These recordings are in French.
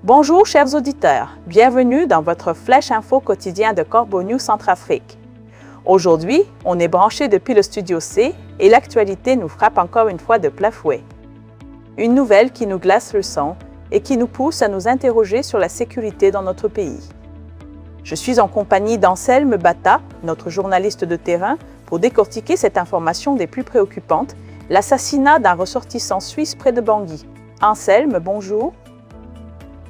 Bonjour chers auditeurs, bienvenue dans votre Flash Info quotidien de Corbeau News Centrafrique. Aujourd'hui, on est branché depuis le studio C et l'actualité nous frappe encore une fois de plein fouet. Une nouvelle qui nous glace le sang et qui nous pousse à nous interroger sur la sécurité dans notre pays. Je suis en compagnie d'Anselme Bata, notre journaliste de terrain, pour décortiquer cette information des plus préoccupantes, l'assassinat d'un ressortissant suisse près de Bangui. Anselme, bonjour.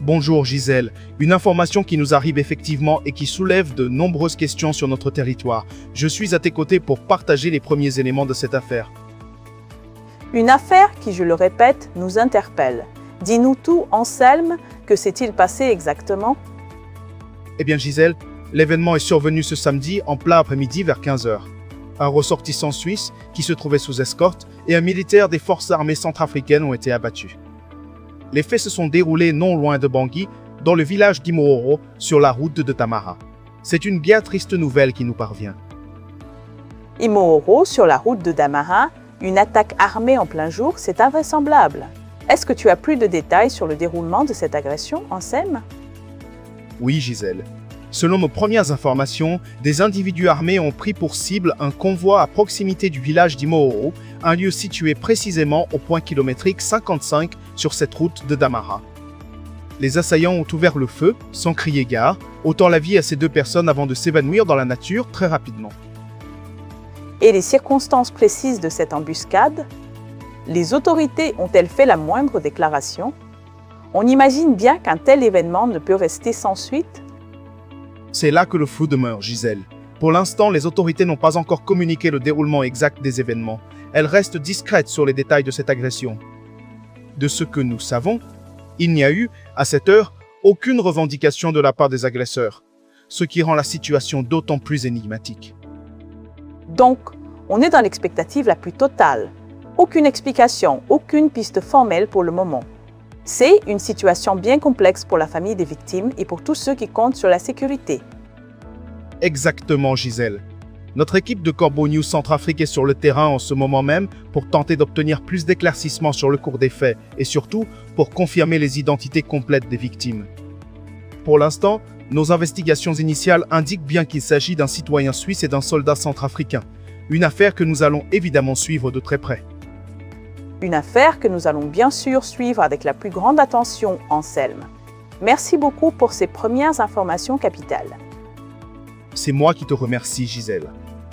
Bonjour Gisèle, une information qui nous arrive effectivement et qui soulève de nombreuses questions sur notre territoire. Je suis à tes côtés pour partager les premiers éléments de cette affaire. Une affaire qui, je le répète, nous interpelle. Dis-nous tout, Anselme, que s'est-il passé exactement? Eh bien Gisèle, l'événement est survenu ce samedi en plein après-midi vers 15h. Un ressortissant suisse qui se trouvait sous escorte et un militaire des forces armées centrafricaines ont été abattus. Les faits se sont déroulés non loin de Bangui, dans le village d'Imooro, sur la route de Tamara. C'est une bien triste nouvelle qui nous parvient. Imooro, sur la route de Damara, une attaque armée en plein jour, c'est invraisemblable. Est-ce que tu as plus de détails sur le déroulement de cette agression, Anselme? Oui, Gisèle. Selon nos premières informations, des individus armés ont pris pour cible un convoi à proximité du village d'Imooro, un lieu situé précisément au point kilométrique 55 sur cette route de Damara. Les assaillants ont ouvert le feu, sans crier gare, ôtant la vie à ces deux personnes avant de s'évanouir dans la nature très rapidement. Et les circonstances précises de cette embuscade? Les autorités ont-elles fait la moindre déclaration? On imagine bien qu'un tel événement ne peut rester sans suite? C'est là que le flou demeure, Gisèle. Pour l'instant, les autorités n'ont pas encore communiqué le déroulement exact des événements. Elles restent discrètes sur les détails de cette agression. De ce que nous savons, il n'y a eu, à cette heure, aucune revendication de la part des agresseurs, ce qui rend la situation d'autant plus énigmatique. Donc, on est dans l'expectative la plus totale. Aucune explication, aucune piste formelle pour le moment. C'est une situation bien complexe pour la famille des victimes et pour tous ceux qui comptent sur la sécurité. Exactement, Gisèle. Notre équipe de Corbeau News Centrafrique est sur le terrain en ce moment même pour tenter d'obtenir plus d'éclaircissements sur le cours des faits et surtout pour confirmer les identités complètes des victimes. Pour l'instant, nos investigations initiales indiquent bien qu'il s'agit d'un citoyen suisse et d'un soldat centrafricain. Une affaire que nous allons évidemment suivre de très près. Une affaire que nous allons bien sûr suivre avec la plus grande attention, Anselme. Merci beaucoup pour ces premières informations capitales. C'est moi qui te remercie, Gisèle.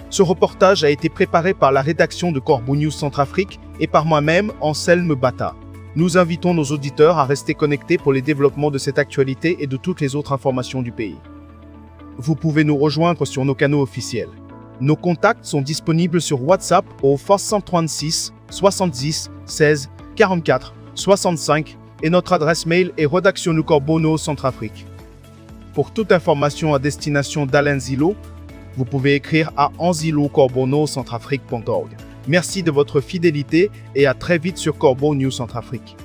Ce reportage a été préparé par la rédaction de Corbeau News Centrafrique et par moi-même, Anselme Bata. Nous invitons nos auditeurs à rester connectés pour les développements de cette actualité et de toutes les autres informations du pays. Vous pouvez nous rejoindre sur nos canaux officiels. Nos contacts sont disponibles sur WhatsApp au +136 70 16 44 65 et notre adresse mail est redactionnecorbeau-centrafrique. Pour toute information à destination d'Alain Zilo, vous pouvez écrire à anzilocorbeau-centrafrique.org. Merci de votre fidélité et à très vite sur Corbeau News Centrafrique.